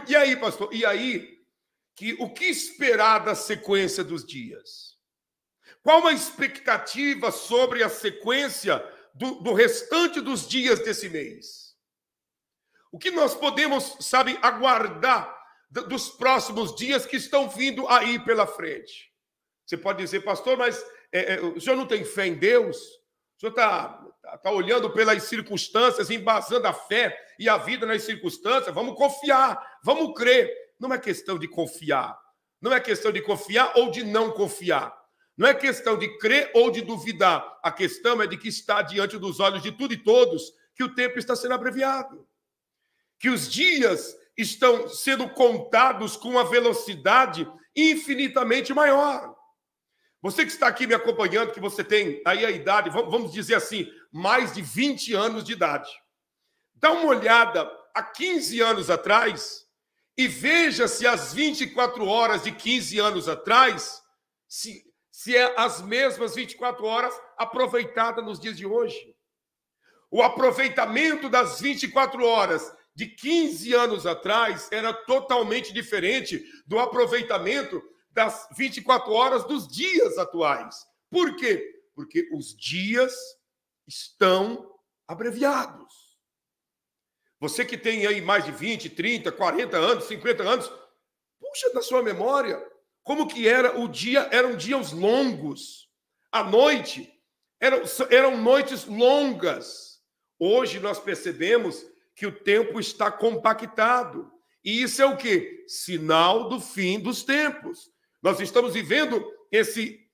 E aí, pastor? E aí, o que esperar da sequência dos dias? Qual a expectativa sobre a sequência do restante dos dias desse mês? O que nós podemos, sabe, aguardar dos próximos dias que estão vindo aí pela frente? Você pode dizer, pastor, mas o senhor não tem fé em Deus? O senhor está olhando pelas circunstâncias, embasando a fé e a vida nas circunstâncias? Vamos confiar, vamos crer. Não é questão de confiar. Não é questão de confiar ou de não confiar. Não é questão de crer ou de duvidar. A questão é de que está diante dos olhos de tudo e todos que o tempo está sendo abreviado. Que os dias estão sendo contados com uma velocidade infinitamente maior. Você que está aqui me acompanhando, que você tem aí a idade, vamos dizer assim, mais de 20 anos de idade. Dá uma olhada há 15 anos atrás e veja se as 24 horas de 15 anos atrás, se é as mesmas 24 horas aproveitadas nos dias de hoje. O aproveitamento das 24 horas de 15 anos atrás era totalmente diferente do aproveitamento das 24 horas dos dias atuais. Por quê? Porque os dias estão abreviados. Você que tem aí mais de 20, 30, 40 anos, 50 anos, puxa da sua memória como que era o dia, eram dias longos. A noite, eram noites longas. Hoje nós percebemos que o tempo está compactado. E isso é o quê? Sinal do fim dos tempos. Nós estamos vivendo esse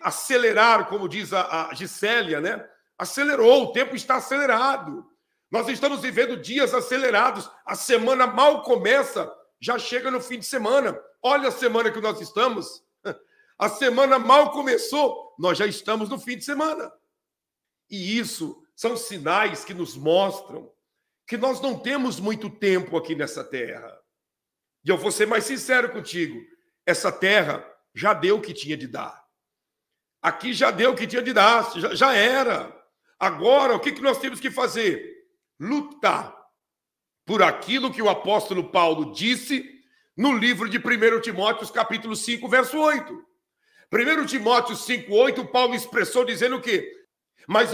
acelerar, como diz a Gisélia, né? Acelerou, o tempo está acelerado. Nós estamos vivendo dias acelerados. A semana mal começa, já chega no fim de semana. Olha a semana que nós estamos. A semana mal começou, nós já estamos no fim de semana. E isso são sinais que nos mostram que nós não temos muito tempo aqui nessa terra. E eu vou ser mais sincero contigo. Essa terra já deu o que tinha de dar. Aqui já deu o que tinha de dar, já era. Agora, o que nós temos que fazer? Lutar por aquilo que o apóstolo Paulo disse no livro de 1 Timóteo, capítulo 5, verso 8. 1 Timóteo 5, 8, Paulo expressou dizendo o quê? Mas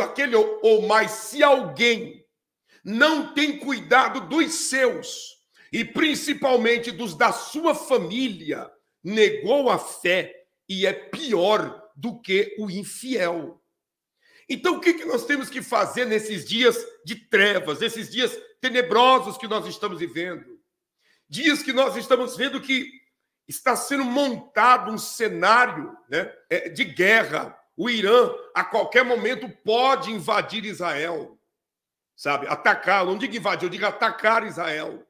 mas se alguém não tem cuidado dos seus, e principalmente dos da sua família, negou a fé e é pior do que o infiel. Então, o que nós temos que fazer nesses dias de trevas, nesses dias tenebrosos que nós estamos vivendo? Dias que nós estamos vendo que está sendo montado um cenário, né, de guerra. O Irã, a qualquer momento, pode invadir Israel. Sabe? Atacar, não digo invadir, eu digo atacar Israel.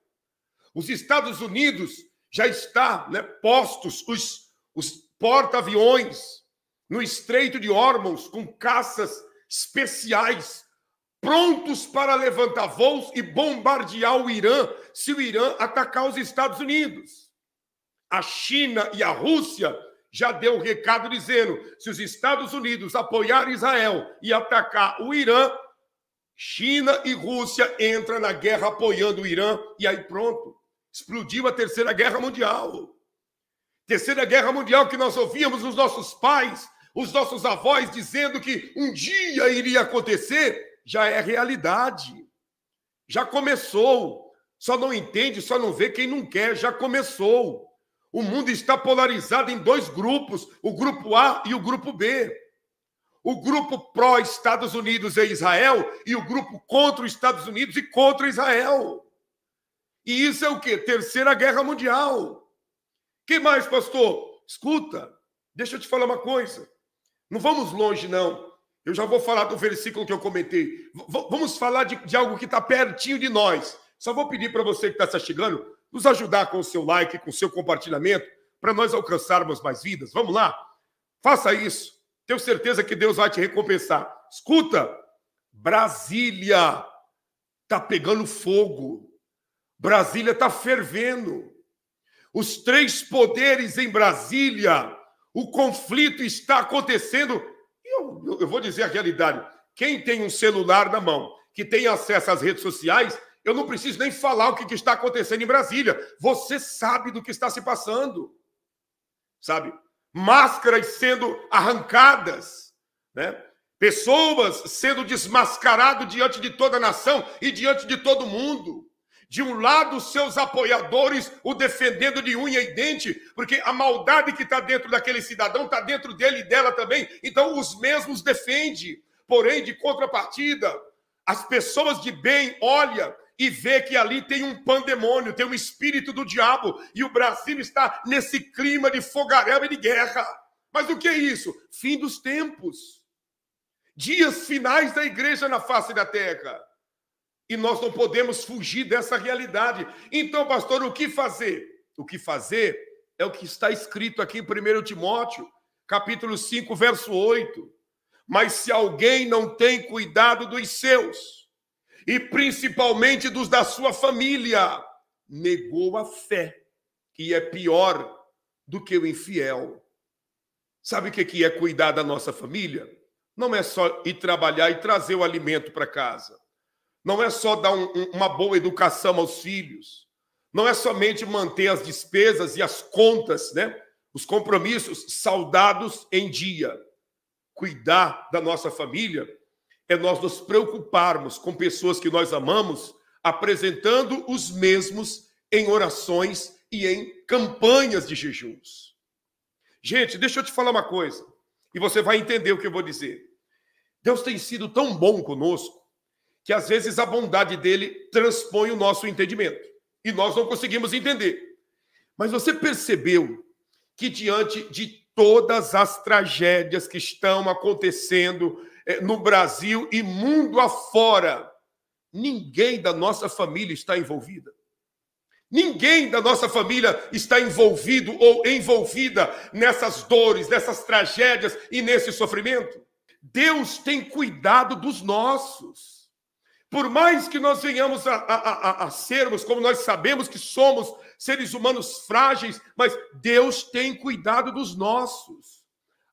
Os Estados Unidos já está, né, postos os porta-aviões no Estreito de Hormuz com caças especiais prontos para levantar voos e bombardear o Irã se o Irã atacar os Estados Unidos. A China e a Rússia já deu o recado dizendo, se os Estados Unidos apoiarem Israel e atacar o Irã, China e Rússia entram na guerra apoiando o Irã e aí pronto. Explodiu a Terceira Guerra Mundial. Terceira Guerra Mundial que nós ouvíamos os nossos pais, os nossos avós dizendo que um dia iria acontecer, já é realidade. Já começou. Só não entende, só não vê quem não quer. Já começou. O mundo está polarizado em dois grupos, o grupo A e o grupo B. O grupo pró-Estados Unidos e Israel e o grupo contra os Estados Unidos e contra Israel. E isso é o quê? Terceira Guerra Mundial. Que mais, pastor? Escuta, deixa eu te falar uma coisa. Não vamos longe, não. Eu já vou falar do versículo que eu comentei. Vamos falar de algo que está pertinho de nós. Só vou pedir para você que está chegando, nos ajudar com o seu like, com o seu compartilhamento, para nós alcançarmos mais vidas. Vamos lá? Faça isso. Tenho certeza que Deus vai te recompensar. Escuta, Brasília está pegando fogo. Brasília está fervendo. Os três poderes em Brasília, o conflito está acontecendo. Eu vou dizer a realidade. Quem tem um celular na mão, que tem acesso às redes sociais, Eu não preciso nem falar o que está acontecendo em Brasília. Você sabe do que está se passando. Sabe? Máscaras sendo arrancadas, né? Pessoas sendo desmascaradas diante de toda a nação e diante de todo mundo. De um lado, seus apoiadores o defendendo de unha e dente, porque a maldade que está dentro daquele cidadão está dentro dele e dela também. Então, os mesmos defende. Porém, de contrapartida, as pessoas de bem olham e vê que ali tem um pandemônio, tem um espírito do diabo, e o Brasil está nesse clima de fogaréu e de guerra. Mas o que é isso? Fim dos tempos. Dias finais da igreja na face da terra. E nós não podemos fugir dessa realidade. Então, pastor, o que fazer? O que fazer é o que está escrito aqui em 1 Timóteo, capítulo 5, verso 8. Mas se alguém não tem cuidado dos seus, e principalmente dos da sua família, negou a fé, que é pior do que o infiel. Sabe o que é cuidar da nossa família? Não é só ir trabalhar e trazer o alimento para casa. Não é só dar uma boa educação aos filhos. Não é somente manter as despesas e as contas, né? Os compromissos saldados em dia. Cuidar da nossa família é nós nos preocuparmos com pessoas que nós amamos, apresentando os mesmos em orações e em campanhas de jejuns. Gente, deixa eu te falar uma coisa, e você vai entender o que eu vou dizer. Deus tem sido tão bom conosco, que às vezes a bondade dele transpõe o nosso entendimento, e nós não conseguimos entender. Mas você percebeu que diante de todas as tragédias que estão acontecendo no Brasil e mundo afora, ninguém da nossa família está envolvida. Ninguém da nossa família está envolvido ou envolvida nessas dores, nessas tragédias e nesse sofrimento. Deus tem cuidado dos nossos. Por mais que nós venhamos a sermos, como nós sabemos que somos, seres humanos frágeis, mas Deus tem cuidado dos nossos.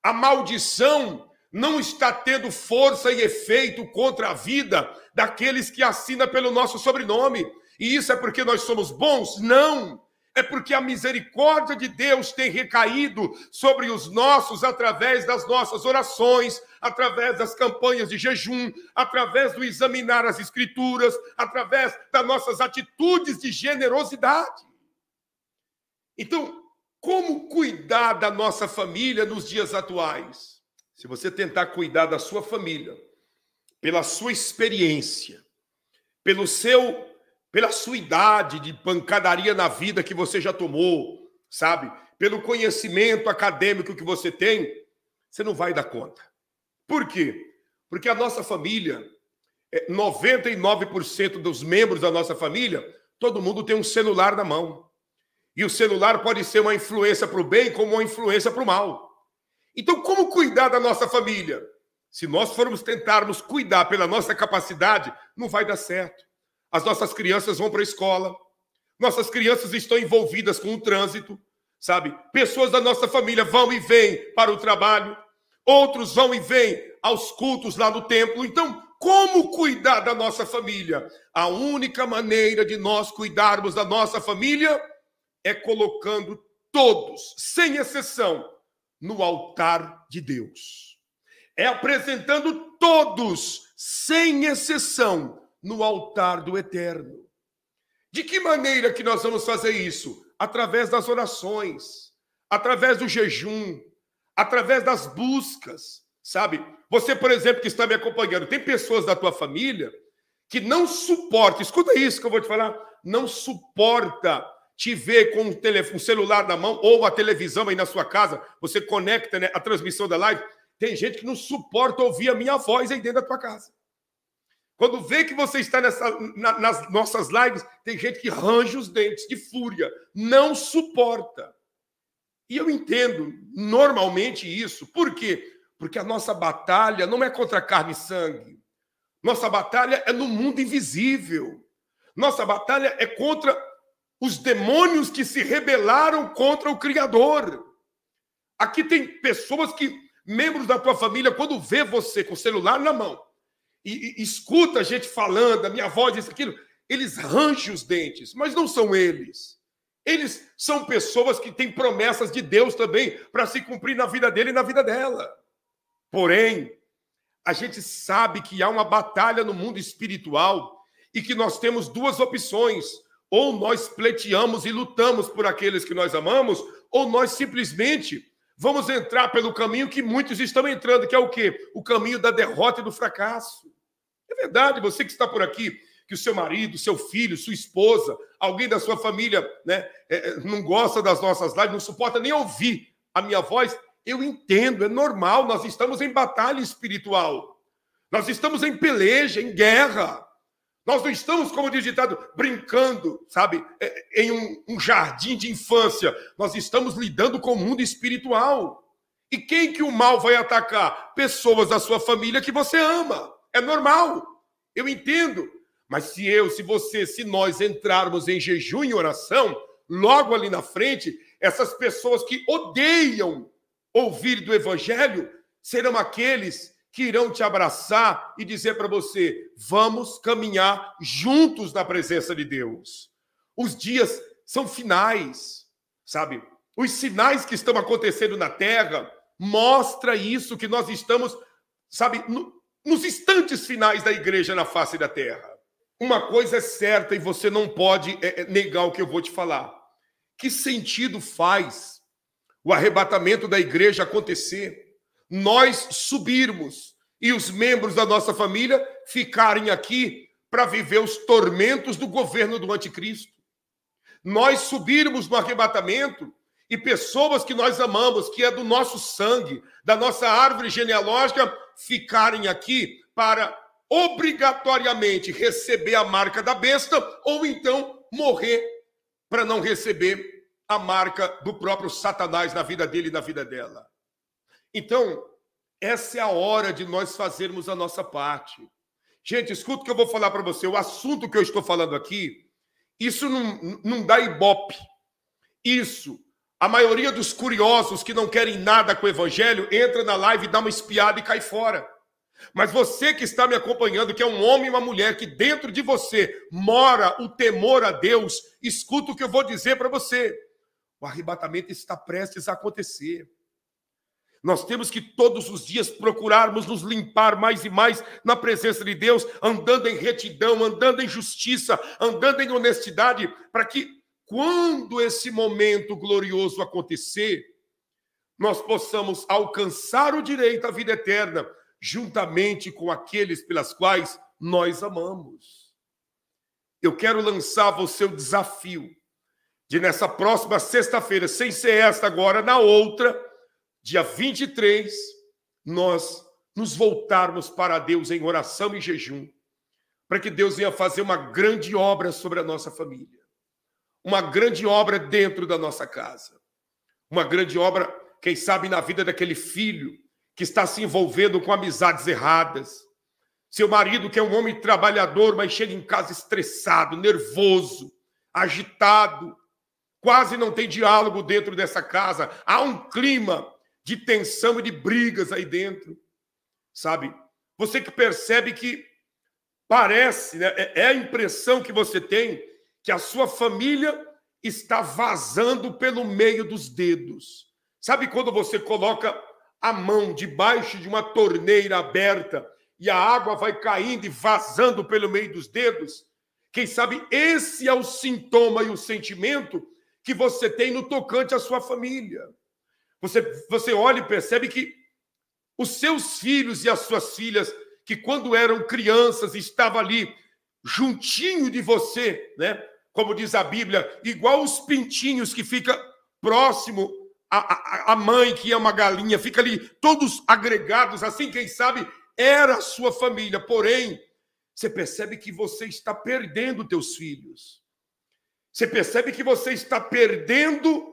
A maldição não está tendo força e efeito contra a vida daqueles que assinam pelo nosso sobrenome. E isso é porque nós somos bons? Não. É porque a misericórdia de Deus tem recaído sobre os nossos através das nossas orações, através das campanhas de jejum, através do examinar as Escrituras, através das nossas atitudes de generosidade. Então, como cuidar da nossa família nos dias atuais? Se você tentar cuidar da sua família, pela sua experiência, pela sua idade de pancadaria na vida que você já tomou, sabe? Pelo conhecimento acadêmico que você tem, você não vai dar conta. Por quê? Porque a nossa família, 99% dos membros da nossa família, todo mundo tem um celular na mão. E o celular pode ser uma influência para o bem como uma influência para o mal. Então, como cuidar da nossa família? Se nós formos tentarmos cuidar pela nossa capacidade, não vai dar certo. As nossas crianças vão para a escola, nossas crianças estão envolvidas com o trânsito, sabe? Pessoas da nossa família vão e vêm para o trabalho, outros vão e vêm aos cultos lá no templo. Então, como cuidar da nossa família? A única maneira de nós cuidarmos da nossa família é colocando todos, sem exceção, no altar de Deus. É apresentando todos, sem exceção, no altar do Eterno. De que maneira que nós vamos fazer isso? Através das orações, através do jejum, através das buscas, sabe? Você, por exemplo, que está me acompanhando, tem pessoas da tua família que não suporta, escuta isso que eu vou te falar, não suporta te ver com o celular na mão ou a televisão aí na sua casa, você conecta, né, a transmissão da live. Tem gente que não suporta ouvir a minha voz aí dentro da tua casa. Quando vê que você está nas nossas lives, tem gente que range os dentes de fúria, não suporta. E eu entendo normalmente isso. Por quê? Porque a nossa batalha não é contra carne e sangue. Nossa batalha é no mundo invisível. Nossa batalha é contra os demônios que se rebelaram contra o Criador. Aqui tem pessoas que, membros da tua família, quando vê você com o celular na mão e escuta a gente falando, a minha voz, isso, aquilo, eles rangem os dentes, mas não são eles. Eles são pessoas que têm promessas de Deus também para se cumprir na vida dele e na vida dela. Porém, a gente sabe que há uma batalha no mundo espiritual e que nós temos duas opções. Ou nós pleiteamos e lutamos por aqueles que nós amamos, ou nós simplesmente vamos entrar pelo caminho que muitos estão entrando, que é o quê? O caminho da derrota e do fracasso. É verdade, você que está por aqui, que o seu marido, seu filho, sua esposa, alguém da sua família, né, não gosta das nossas lives, não suporta nem ouvir a minha voz, eu entendo, é normal, nós estamos em batalha espiritual. Nós estamos em peleja, em guerra. Nós não estamos, como diz o ditado, brincando, sabe, em um jardim de infância. Nós estamos lidando com o mundo espiritual. E quem que o mal vai atacar? Pessoas da sua família que você ama. É normal, eu entendo. Mas se nós entrarmos em jejum e oração, logo ali na frente, essas pessoas que odeiam ouvir do evangelho serão aqueles que irão te abraçar e dizer para você: vamos caminhar juntos na presença de Deus. Os dias são finais, sabe? Os sinais que estão acontecendo na terra mostram isso, que nós estamos, sabe, nos instantes finais da igreja na face da terra. Uma coisa é certa e você não pode negar o que eu vou te falar. Que sentido faz o arrebatamento da igreja acontecer, nós subirmos e os membros da nossa família ficarem aqui para viver os tormentos do governo do anticristo? Nós subirmos no arrebatamento e pessoas que nós amamos, que é do nosso sangue, da nossa árvore genealógica, ficarem aqui para obrigatoriamente receber a marca da besta ou então morrer para não receber a marca do próprio Satanás na vida dele e na vida dela. Então, essa é a hora de nós fazermos a nossa parte. Gente, escuta o que eu vou falar para você. O assunto que eu estou falando aqui, isso não dá ibope. Isso, a maioria dos curiosos que não querem nada com o evangelho, entra na live, dá uma espiada e cai fora. Mas você que está me acompanhando, que é um homem e uma mulher, que dentro de você mora o temor a Deus, escuta o que eu vou dizer para você. O arrebatamento está prestes a acontecer. Nós temos que todos os dias procurarmos nos limpar mais e mais na presença de Deus, andando em retidão, andando em justiça, andando em honestidade, para que quando esse momento glorioso acontecer, nós possamos alcançar o direito à vida eterna, juntamente com aqueles pelas quais nós amamos. Eu quero lançar você o desafio de nessa próxima sexta-feira, sem ser esta agora, na outra, dia 23, nós nos voltarmos para Deus em oração e jejum, para que Deus venha fazer uma grande obra sobre a nossa família, uma grande obra dentro da nossa casa, uma grande obra, quem sabe, na vida daquele filho que está se envolvendo com amizades erradas, seu marido que é um homem trabalhador, mas chega em casa estressado, nervoso, agitado, quase não tem diálogo dentro dessa casa, há um clima de tensão e de brigas aí dentro, sabe? Você que percebe que parece, né, é a impressão que você tem que a sua família está vazando pelo meio dos dedos. Sabe quando você coloca a mão debaixo de uma torneira aberta e a água vai caindo e vazando pelo meio dos dedos? Quem sabe esse é o sintoma e o sentimento que você tem no tocante à sua família. Você olha e percebe que os seus filhos e as suas filhas, que quando eram crianças estavam ali juntinho de você, né? Como diz a Bíblia, igual os pintinhos que fica próximo à mãe, que é uma galinha, fica ali todos agregados, assim, quem sabe era a sua família. Porém, você percebe que você está perdendo teus filhos. Você percebe que você está perdendo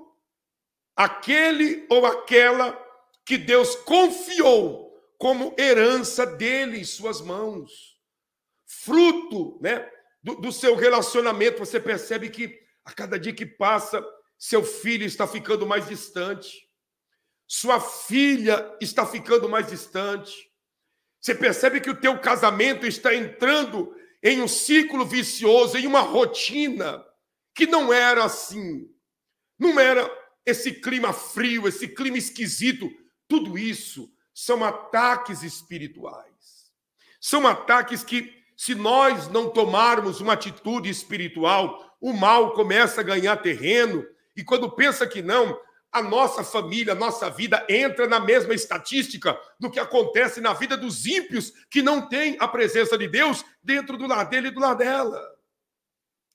aquele ou aquela que Deus confiou como herança dele em suas mãos. Fruto, né, do seu relacionamento, você percebe que a cada dia que passa, seu filho está ficando mais distante. Sua filha está ficando mais distante. Você percebe que o teu casamento está entrando em um ciclo vicioso, em uma rotina que não era assim. Não era esse clima frio, esse clima esquisito. Tudo isso são ataques espirituais. São ataques que, se nós não tomarmos uma atitude espiritual, o mal começa a ganhar terreno. E quando pensa que não, a nossa família, a nossa vida entra na mesma estatística do que acontece na vida dos ímpios que não têm a presença de Deus dentro do lar dele e do lar dela.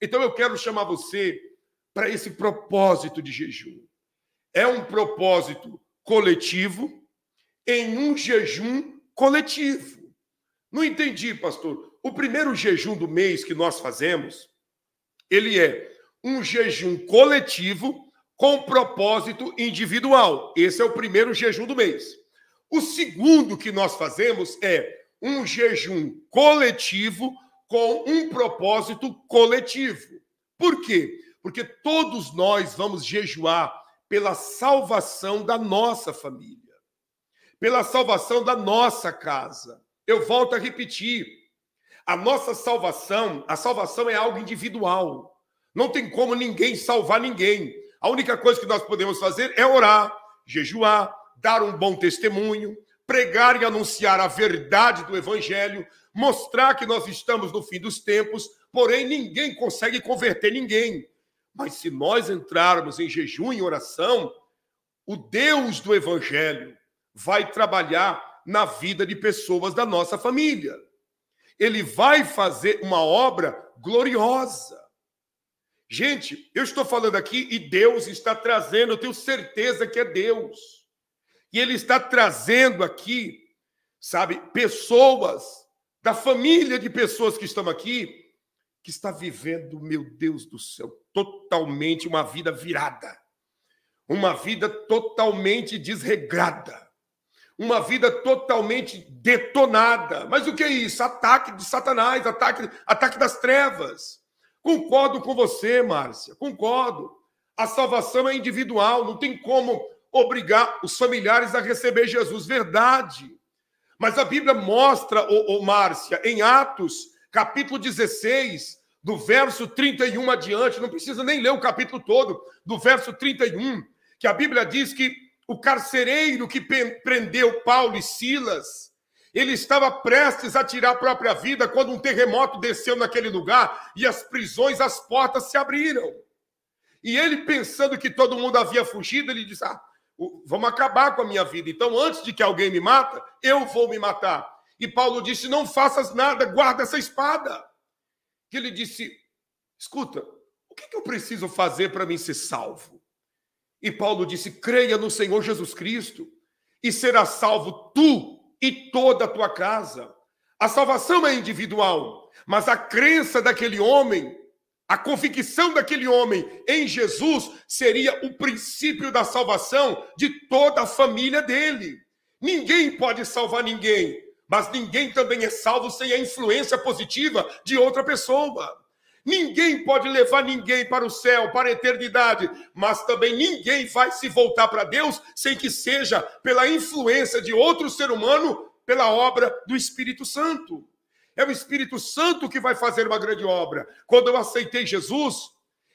Então eu quero chamar você para esse propósito de jejum. É um propósito coletivo em um jejum coletivo. Não entendi, pastor. O primeiro jejum do mês que nós fazemos, ele é um jejum coletivo com propósito individual. Esse é o primeiro jejum do mês. O segundo que nós fazemos é um jejum coletivo com um propósito coletivo. Por quê? Porque todos nós vamos jejuar pela salvação da nossa família, pela salvação da nossa casa. Eu volto a repetir, a salvação é algo individual. Não tem como ninguém salvar ninguém. A única coisa que nós podemos fazer é orar, jejuar, dar um bom testemunho, pregar e anunciar a verdade do evangelho, mostrar que nós estamos no fim dos tempos, porém ninguém consegue converter ninguém. Mas se nós entrarmos em jejum e oração, o Deus do evangelho vai trabalhar na vida de pessoas da nossa família. Ele vai fazer uma obra gloriosa. Gente, eu estou falando aqui e Deus está trazendo, eu tenho certeza que é Deus. E Ele está trazendo aqui, sabe, pessoas, da família de pessoas que estão aqui, que está vivendo, meu Deus do céu, totalmente uma vida virada. Uma vida totalmente desregrada. Uma vida totalmente detonada. Mas o que é isso? Ataque de Satanás, ataque das trevas. Concordo com você, Márcia, concordo. A salvação é individual, não tem como obrigar os familiares a receber Jesus, verdade. Mas a Bíblia mostra, Márcia, em Atos, capítulo 16, do verso 31 adiante, não precisa nem ler o capítulo todo, do verso 31, que a Bíblia diz que o carcereiro que prendeu Paulo e Silas, ele estava prestes a tirar a própria vida quando um terremoto desceu naquele lugar e as prisões, as portas se abriram. E ele, pensando que todo mundo havia fugido, ele disse, vamos acabar com a minha vida. Então, antes de que alguém me mata, eu vou me matar. E Paulo disse, não faças nada, guarda essa espada. Que ele disse, escuta, o que eu preciso fazer para mim ser salvo? E Paulo disse, creia no Senhor Jesus Cristo e serás salvo tu e toda a tua casa. A salvação é individual, mas a crença daquele homem, a convicção daquele homem em Jesus seria o princípio da salvação de toda a família dele. Ninguém pode salvar ninguém, mas ninguém também é salvo sem a influência positiva de outra pessoa. Ninguém pode levar ninguém para o céu, para a eternidade, mas também ninguém vai se voltar para Deus sem que seja pela influência de outro ser humano, pela obra do Espírito Santo. É o Espírito Santo que vai fazer uma grande obra. Quando eu aceitei Jesus,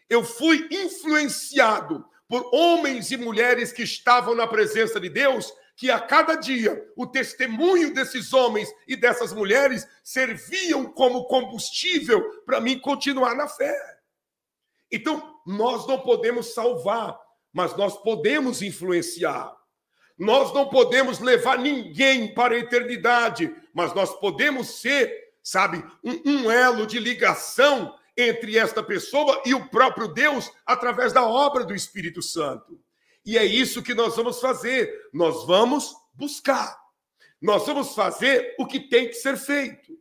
eu fui influenciado por homens e mulheres que estavam na presença de Deus, que a cada dia o testemunho desses homens e dessas mulheres serviam como combustível para mim continuar na fé. Então, nós não podemos salvar, mas nós podemos influenciar. Nós não podemos levar ninguém para a eternidade, mas nós podemos ser, sabe, um elo de ligação entre esta pessoa e o próprio Deus através da obra do Espírito Santo. E é isso que nós vamos fazer. Nós vamos buscar. Nós vamos fazer o que tem que ser feito.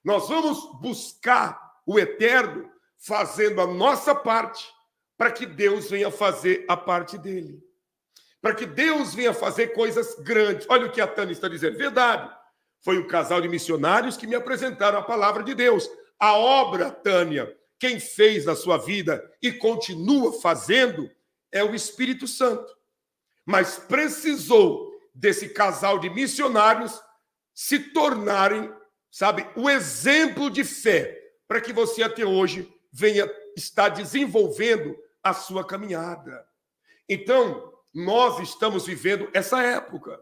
Nós vamos buscar o eterno fazendo a nossa parte para que Deus venha fazer a parte dele. Para que Deus venha fazer coisas grandes. Olha o que a Tânia está dizendo. Verdade. Foi o casal de missionários que me apresentaram a palavra de Deus. A obra, Tânia, quem fez na sua vida e continua fazendo é o Espírito Santo. Mas precisou desse casal de missionários se tornarem sabe, o exemplo de fé para que você até hoje venha estar desenvolvendo a sua caminhada. Então, nós estamos vivendo essa época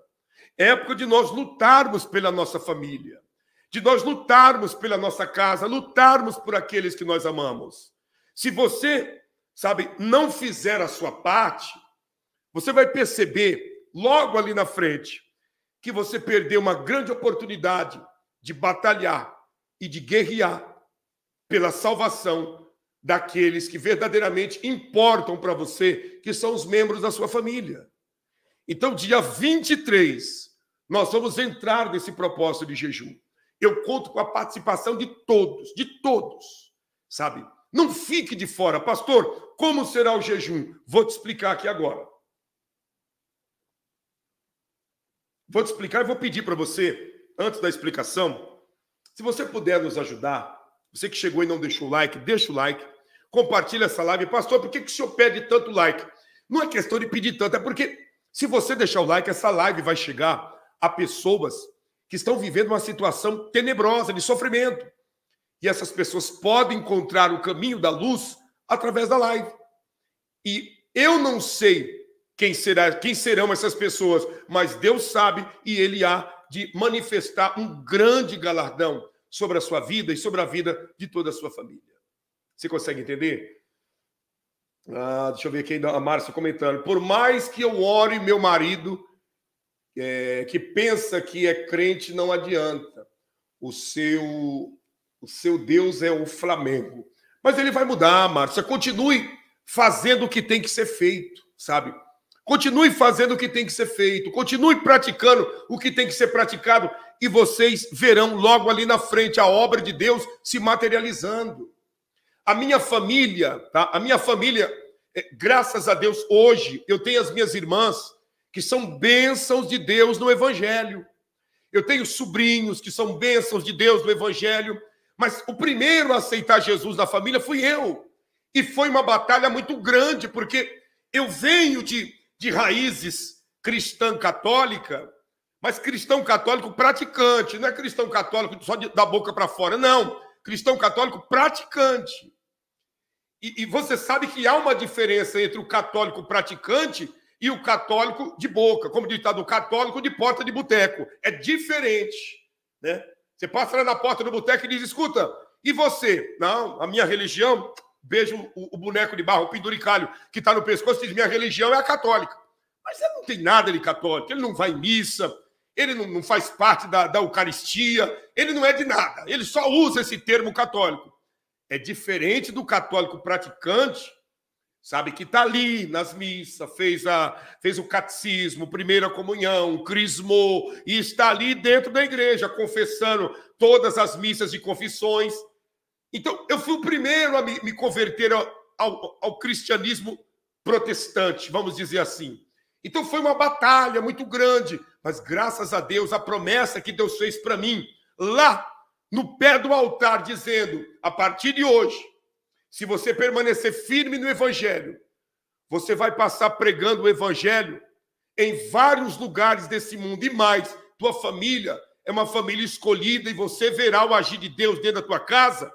de nós lutarmos pela nossa família, de nós lutarmos pela nossa casa, lutarmos por aqueles que nós amamos. Se você, sabe, não fizer a sua parte, você vai perceber logo ali na frente que você perdeu uma grande oportunidade de batalhar e de guerrear pela salvação daqueles que verdadeiramente importam para você, que são os membros da sua família. Então, dia 23, nós vamos entrar nesse propósito de jejum. Eu conto com a participação de todos, sabe? Não fique de fora. Pastor, como será o jejum? Vou te explicar aqui agora. Vou te explicar e vou pedir para você, antes da explicação, se você puder nos ajudar, você que chegou e não deixou o like, deixa o like, compartilha essa live. Pastor, por que o senhor pede tanto like? Não é questão de pedir tanto, é porque se você deixar o like, essa live vai chegar a pessoas que estão vivendo uma situação tenebrosa, de sofrimento. E essas pessoas podem encontrar o caminho da luz através da live. E eu não sei quem serão essas pessoas, mas Deus sabe e Ele há de manifestar um grande galardão sobre a sua vida e sobre a vida de toda a sua família. Você consegue entender? Deixa eu ver aqui a Márcia comentando. Por mais que eu ore, meu marido, que pensa que é crente, não adianta. O seu Deus é o Flamengo. Mas ele vai mudar, Márcia. Continue fazendo o que tem que ser feito, sabe? Continue fazendo o que tem que ser feito. Continue praticando o que tem que ser praticado. E vocês verão logo ali na frente a obra de Deus se materializando. A minha família, tá? A minha família, graças a Deus, hoje, eu tenho as minhas irmãs que são bênçãos de Deus no Evangelho. Eu tenho sobrinhos que são bênçãos de Deus no Evangelho. Mas o primeiro a aceitar Jesus na família fui eu. E foi uma batalha muito grande, porque eu venho de raízes cristã católica, mas cristão católico praticante. Não é cristão católico só da boca para fora, não. Cristão católico praticante. E você sabe que há uma diferença entre o católico praticante e o católico de boca, como ditado, o católico de porta de boteco. É diferente, né? Você passa lá na porta do boteco e diz, escuta, e você? Não, a minha religião, beijo o boneco de barro, o penduricalho que está no pescoço, diz, minha religião é a católica. Mas ele não tem nada de católico, ele não vai em missa, ele não faz parte da Eucaristia, ele não é de nada, ele só usa esse termo católico. É diferente do católico praticante, sabe, que está ali nas missas, fez o catecismo, primeira comunhão, crismou, e está ali dentro da igreja, confessando todas as missas e confissões. Então, eu fui o primeiro a me converter ao cristianismo protestante, vamos dizer assim. Então, foi uma batalha muito grande, mas graças a Deus, a promessa que Deus fez para mim, lá no pé do altar, dizendo, a partir de hoje, se você permanecer firme no Evangelho, você vai passar pregando o Evangelho em vários lugares desse mundo. E mais, tua família é uma família escolhida e você verá o agir de Deus dentro da tua casa.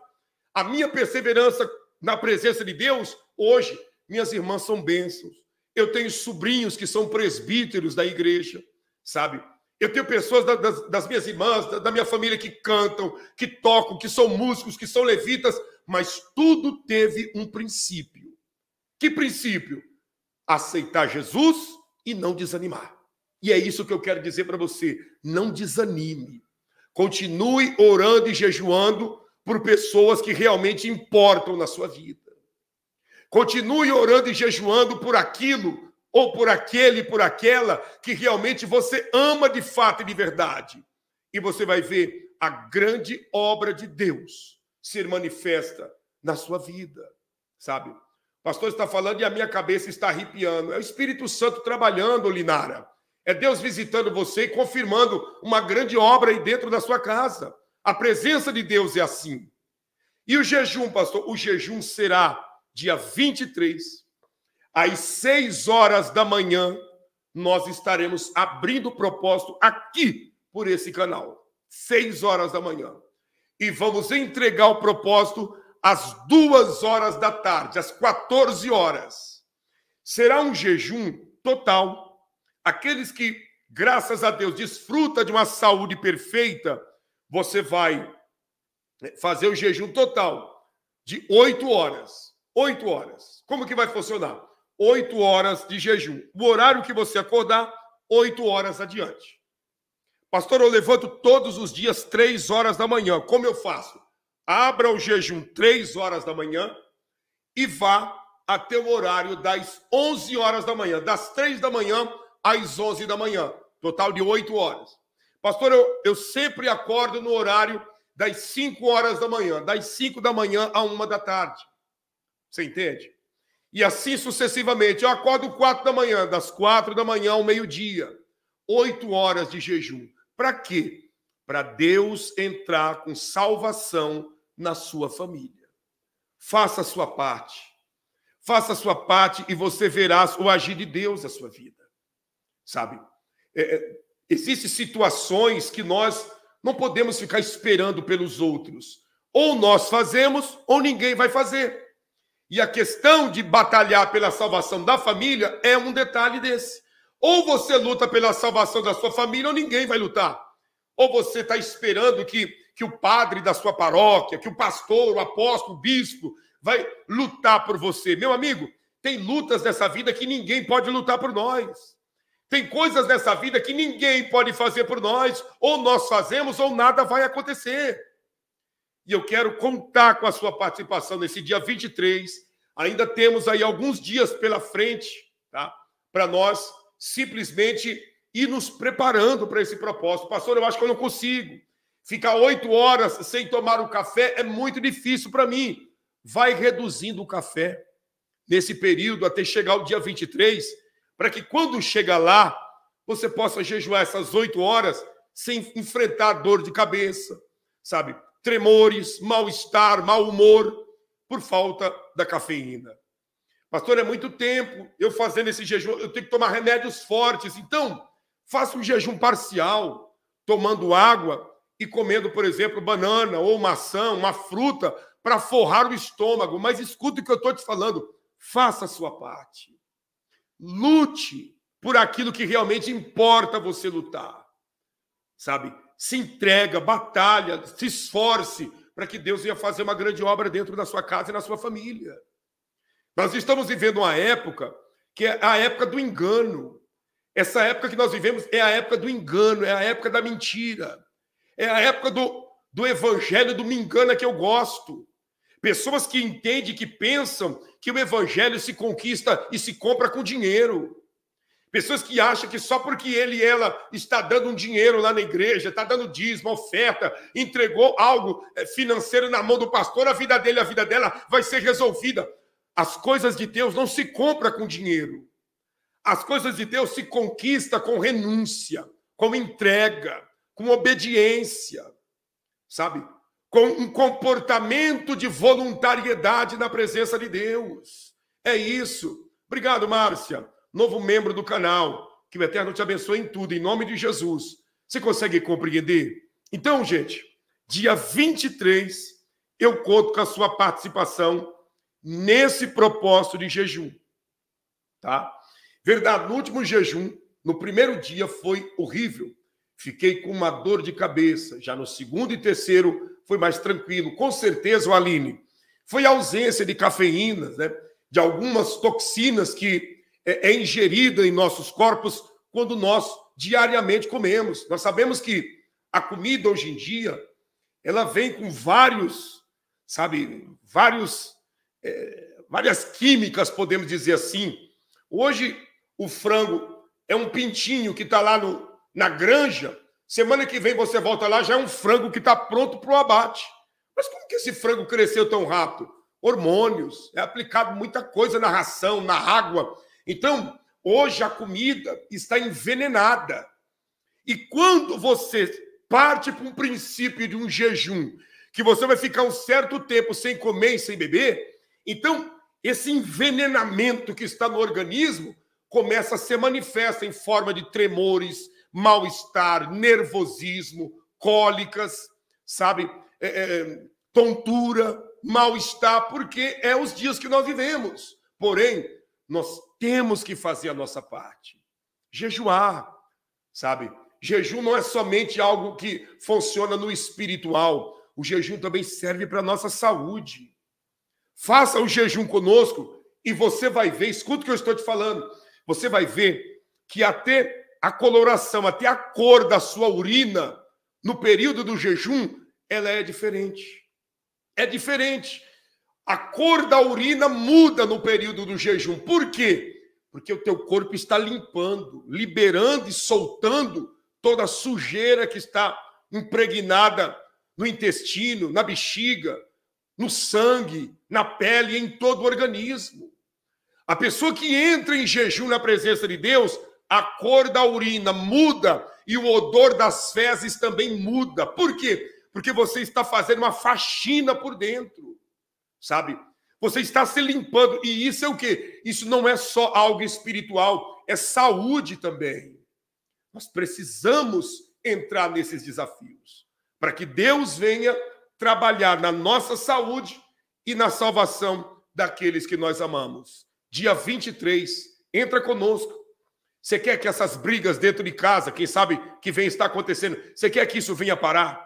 A minha perseverança na presença de Deus, hoje, minhas irmãs são bênçãos. Eu tenho sobrinhos que são presbíteros da igreja, sabe? Eu tenho pessoas das minhas irmãs, da minha família que cantam, que tocam, que são músicos, que são levitas, mas tudo teve um princípio. Que princípio? Aceitar Jesus e não desanimar. E é isso que eu quero dizer para você. Não desanime. Continue orando e jejuando por pessoas que realmente importam na sua vida. Continue orando e jejuando por aquilo, ou por aquele, por aquela, que realmente você ama de fato e de verdade. E você vai ver a grande obra de Deus ser manifesta na sua vida, sabe? O pastor está falando e a minha cabeça está arrepiando. É o Espírito Santo trabalhando, Linara. É Deus visitando você e confirmando uma grande obra aí dentro da sua casa. A presença de Deus é assim. E o jejum, pastor? O jejum será dia 23, às 6 horas da manhã, nós estaremos abrindo o propósito aqui por esse canal. 6 horas da manhã. e vamos entregar o propósito às 2 horas da tarde, às 14 horas. Será um jejum total. Aqueles que, graças a Deus, desfrutam de uma saúde perfeita, você vai fazer o jejum total de 8 horas. 8 horas. Como que vai funcionar? 8 horas de jejum. O horário que você acordar, 8 horas adiante. Pastor, eu levanto todos os dias 3 horas da manhã. Como eu faço? Abra o jejum 3 horas da manhã e vá até o horário das 11 horas da manhã. Das 3 da manhã às 11 da manhã. Total de 8 horas. Pastor, eu sempre acordo no horário das 5 horas da manhã. Das 5 da manhã à 1 da tarde. Você entende? E assim sucessivamente. Eu acordo 4 da manhã. Das 4 da manhã ao meio-dia. 8 horas de jejum. Para quê? Para Deus entrar com salvação na sua família. Faça a sua parte. Faça a sua parte e você verá o agir de Deus na sua vida. Sabe? Existem situações que nós não podemos ficar esperando pelos outros. Ou nós fazemos, ou ninguém vai fazer. E a questão de batalhar pela salvação da família é um detalhe desse. Ou você luta pela salvação da sua família, ou ninguém vai lutar. Ou você está esperando que o padre da sua paróquia, que o pastor, o apóstolo, o bispo, vai lutar por você. Meu amigo, tem lutas nessa vida que ninguém pode lutar por nós. Tem coisas nessa vida que ninguém pode fazer por nós. Ou nós fazemos, ou nada vai acontecer. E eu quero contar com a sua participação nesse dia 23. Ainda temos aí alguns dias pela frente, tá? Para nós simplesmente ir nos preparando para esse propósito. Pastor, eu acho que eu não consigo. Ficar 8 horas sem tomar o café é muito difícil para mim. Vai reduzindo o café nesse período até chegar o dia 23, para que quando chega lá, você possa jejuar essas 8 horas sem enfrentar dor de cabeça, sabe? Tremores, mal-estar, mau humor, por falta da cafeína. Pastor, é muito tempo eu fazendo esse jejum, eu tenho que tomar remédios fortes. Então, faça um jejum parcial, tomando água e comendo, por exemplo, banana ou maçã, uma fruta, para forrar o estômago. Mas escuta o que eu estou te falando. Faça a sua parte. Lute por aquilo que realmente importa você lutar. Sabe? Se entrega, batalha, se esforce para que Deus venha fazer uma grande obra dentro da sua casa e na sua família. Nós estamos vivendo uma época que é a época do engano. Essa época que nós vivemos é a época do engano, é a época da mentira. É a época do evangelho, do me engana que eu gosto. Pessoas que entendem, que pensam que o evangelho se conquista e se compra com dinheiro. Pessoas que acham que só porque ele e ela está dando um dinheiro lá na igreja, está dando dízimo, oferta, entregou algo financeiro na mão do pastor, a vida dele, a vida dela vai ser resolvida. As coisas de Deus não se compram com dinheiro. As coisas de Deus se conquistam com renúncia, com entrega, com obediência, sabe? Com um comportamento de voluntariedade na presença de Deus. É isso. Obrigado, Márcia. Novo membro do canal. Que o Eterno te abençoe em tudo, em nome de Jesus. Você consegue compreender? Então, gente, dia 23, eu conto com a sua participação nesse propósito de jejum. Tá? Verdade, no último jejum, no primeiro dia foi horrível. Fiquei com uma dor de cabeça. Já no segundo e terceiro foi mais tranquilo. Com certeza, Aline, foi a ausência de cafeína, né? De algumas toxinas que é ingerida em nossos corpos quando nós diariamente comemos. Nós sabemos que a comida hoje em dia, ela vem com várias químicas, podemos dizer assim. Hoje, o frango é um pintinho que está lá na granja. Semana que vem você volta lá, já é um frango que está pronto para o abate. Mas como que esse frango cresceu tão rápido? Hormônios, é aplicado muita coisa na ração, na água. Então, hoje a comida está envenenada. E quando você parte para um princípio de um jejum, que você vai ficar um certo tempo sem comer e sem beber, então esse envenenamento que está no organismo começa a ser manifesta em forma de tremores, mal-estar, nervosismo, cólicas, sabe? tontura, mal-estar, porque é os dias que nós vivemos. Porém, nós temos que fazer a nossa parte. Jejuar, sabe? Jejum não é somente algo que funciona no espiritual. O jejum também serve para a nossa saúde. Faça o jejum conosco e você vai ver, escuta o que eu estou te falando, você vai ver que até a coloração, até a cor da sua urina, no período do jejum, ela é diferente. É diferente. A cor da urina muda no período do jejum. Por quê? Porque o teu corpo está limpando, liberando e soltando toda a sujeira que está impregnada no intestino, na bexiga, no sangue, na pele e em todo o organismo. A pessoa que entra em jejum na presença de Deus, a cor da urina muda e o odor das fezes também muda. Por quê? Porque você está fazendo uma faxina por dentro, sabe? Você está se limpando. E isso é o quê? Isso não é só algo espiritual, é saúde também. Nós precisamos entrar nesses desafios para que Deus venha trabalhar na nossa saúde e na salvação daqueles que nós amamos. Dia 23, entra conosco. Você quer que essas brigas dentro de casa, quem sabe que vem estar acontecendo, você quer que isso venha parar?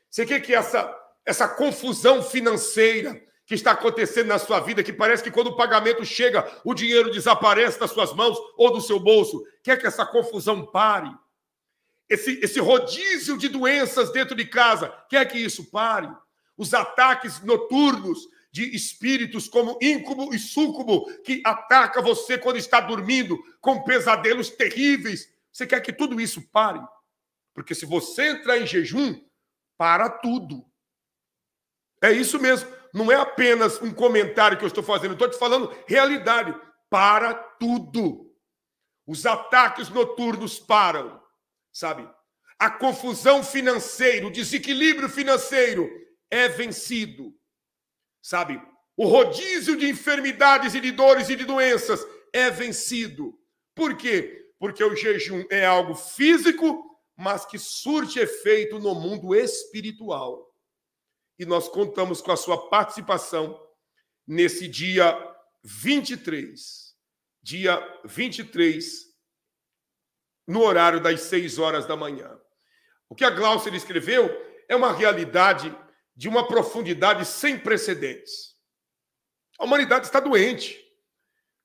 Você quer que essa confusão financeira que está acontecendo na sua vida, que parece que quando o pagamento chega, o dinheiro desaparece das suas mãos ou do seu bolso, quer que essa confusão pare? Esse rodízio de doenças dentro de casa, quer que isso pare? Os ataques noturnos de espíritos como íncube e súcubo que ataca você quando está dormindo com pesadelos terríveis. Você quer que tudo isso pare? Porque se você entrar em jejum, para tudo. É isso mesmo. Não é apenas um comentário que eu estou fazendo. Estou te falando realidade. Para tudo. Os ataques noturnos param. Sabe? A confusão financeira, o desequilíbrio financeiro é vencido. Sabe? O rodízio de enfermidades e de dores e de doenças é vencido. Por quê? Porque o jejum é algo físico, mas que surte efeito no mundo espiritual. E nós contamos com a sua participação nesse dia 23. Dia 23, no horário das 6 horas da manhã. O que a Glaucia escreveu é uma realidade de uma profundidade sem precedentes. A humanidade está doente.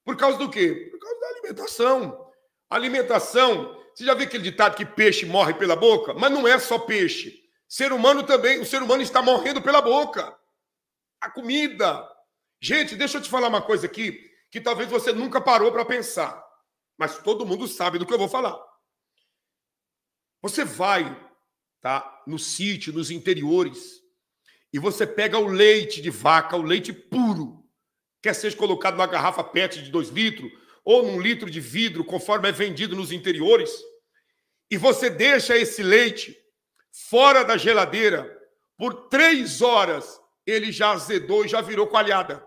Por causa do quê? Por causa da alimentação. A alimentação, você já viu aquele ditado que peixe morre pela boca? Mas não é só peixe. Ser humano também, o ser humano está morrendo pela boca. A comida. Gente, deixa eu te falar uma coisa aqui, que talvez você nunca parou para pensar. Mas todo mundo sabe do que eu vou falar. Você vai, tá, no sítio, nos interiores, e você pega o leite de vaca, o leite puro, quer seja colocado numa garrafa PET de 2 litros, ou num litro de vidro, conforme é vendido nos interiores, e você deixa esse leite fora da geladeira, por 3 horas, ele já azedou e já virou coalhada.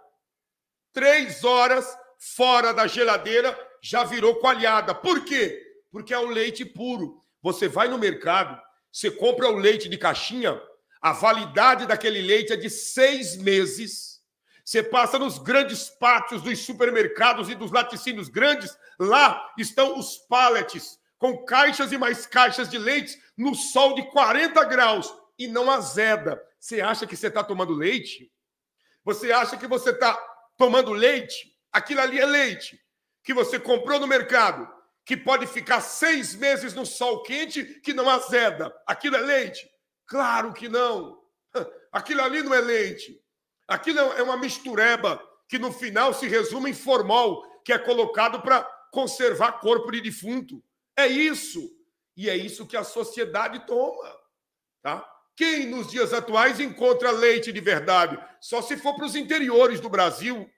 3 horas fora da geladeira, já virou coalhada. Por quê? Porque é o leite puro. Você vai no mercado, você compra o leite de caixinha, a validade daquele leite é de 6 meses. Você passa nos grandes pátios dos supermercados e dos laticínios grandes, lá estão os pallets, com caixas e mais caixas de leite no sol de 40 graus e não azeda. Você acha que você está tomando leite? Você acha que você está tomando leite? Aquilo ali é leite que você comprou no mercado, que pode ficar 6 meses no sol quente, que não azeda. Aquilo é leite? Claro que não. Aquilo ali não é leite. Aquilo é uma mistureba que no final se resume em formol, que é colocado para conservar corpo de defunto. É isso. E é isso que a sociedade toma. Tá? Quem nos dias atuais encontra leite de verdade? Só se for para os interiores do Brasil,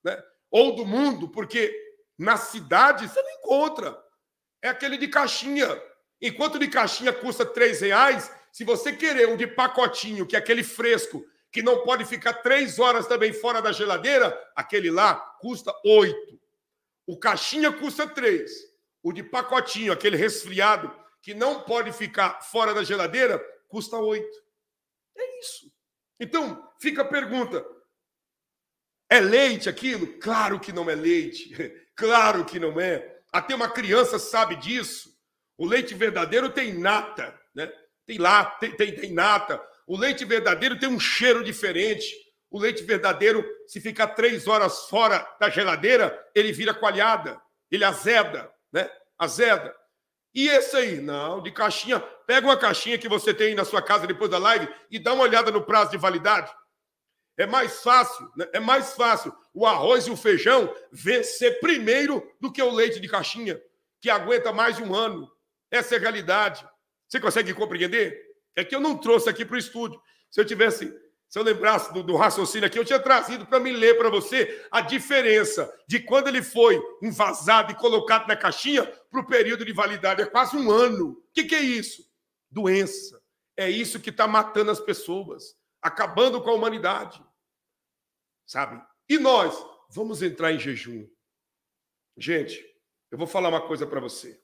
né? Ou do mundo, porque na cidade você não encontra. É aquele de caixinha. Enquanto o de caixinha custa R$3, se você querer um de pacotinho, que é aquele fresco, que não pode ficar 3 horas também fora da geladeira, aquele lá custa 8. O caixinha custa 3. O de pacotinho, aquele resfriado, que não pode ficar fora da geladeira, custa 8. É isso. Então, fica a pergunta, é leite aquilo? Claro que não é leite, claro que não é. Até uma criança sabe disso. O leite verdadeiro tem nata, né? Tem nata. O leite verdadeiro tem um cheiro diferente. O leite verdadeiro, se ficar 3 horas fora da geladeira, ele vira coalhada, ele azeda, né? Azeda. E esse aí? Não, de caixinha. Pega uma caixinha que você tem aí na sua casa depois da live e dá uma olhada no prazo de validade. É mais fácil, né? É mais fácil o arroz e o feijão vencer primeiro do que o leite de caixinha, que aguenta mais de 1 ano. Essa é a realidade. Você consegue compreender? É que eu não trouxe aqui para o estúdio. Se eu lembrasse do raciocínio aqui, eu tinha trazido para me ler para você a diferença de quando ele foi envasado e colocado na caixinha para o período de validade. É quase 1 ano. O que é isso? Doença. É isso que está matando as pessoas, acabando com a humanidade. Sabe? E nós vamos entrar em jejum. Gente, eu vou falar uma coisa para você.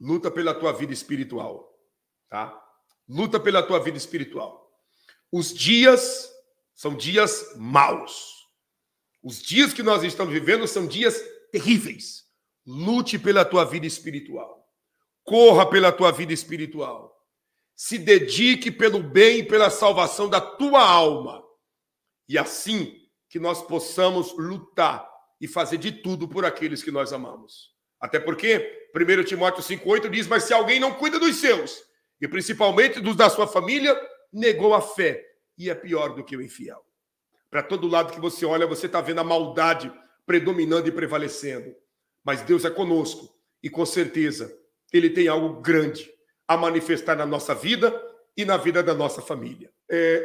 Luta pela tua vida espiritual. Tá? Luta pela tua vida espiritual. Os dias são dias maus. Os dias que nós estamos vivendo são dias terríveis. Lute pela tua vida espiritual. Corra pela tua vida espiritual. Se dedique pelo bem e pela salvação da tua alma. E assim que nós possamos lutar e fazer de tudo por aqueles que nós amamos. Até porque 1 Timóteo 5,8 diz, mas se alguém não cuida dos seus, e principalmente dos da sua família, negou a fé e é pior do que o infiel. Para todo lado que você olha, você está vendo a maldade predominando e prevalecendo. Mas Deus é conosco e com certeza Ele tem algo grande a manifestar na nossa vida e na vida da nossa família.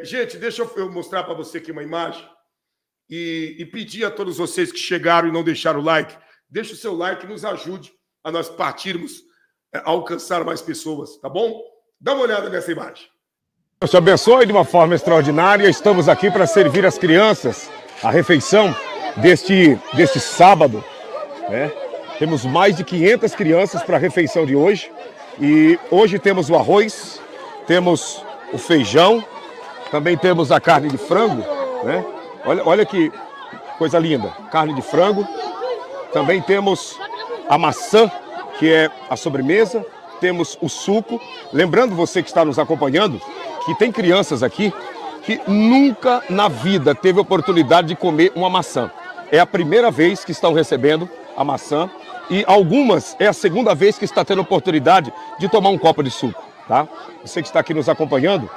Gente, deixa eu mostrar para você aqui uma imagem e pedir a todos vocês que chegaram e não deixaram o like, deixa o seu like e nos ajude a nós partirmos, a alcançar mais pessoas, tá bom? Dá uma olhada nessa imagem. Deus te abençoe de uma forma extraordinária. Estamos aqui para servir as crianças a refeição deste sábado, né? Temos mais de 500 crianças para a refeição de hoje. E hoje temos o arroz, temos o feijão, também temos a carne de frango, né? Olha que coisa linda, carne de frango. Também temos a maçã, que é a sobremesa. Temos o suco. Lembrando você que está nos acompanhando, que tem crianças aqui que nunca na vida teve oportunidade de comer uma maçã. É a primeira vez que estão recebendo a maçã e algumas é a segunda vez que está tendo oportunidade de tomar um copo de suco, tá? Você que está aqui nos acompanhando,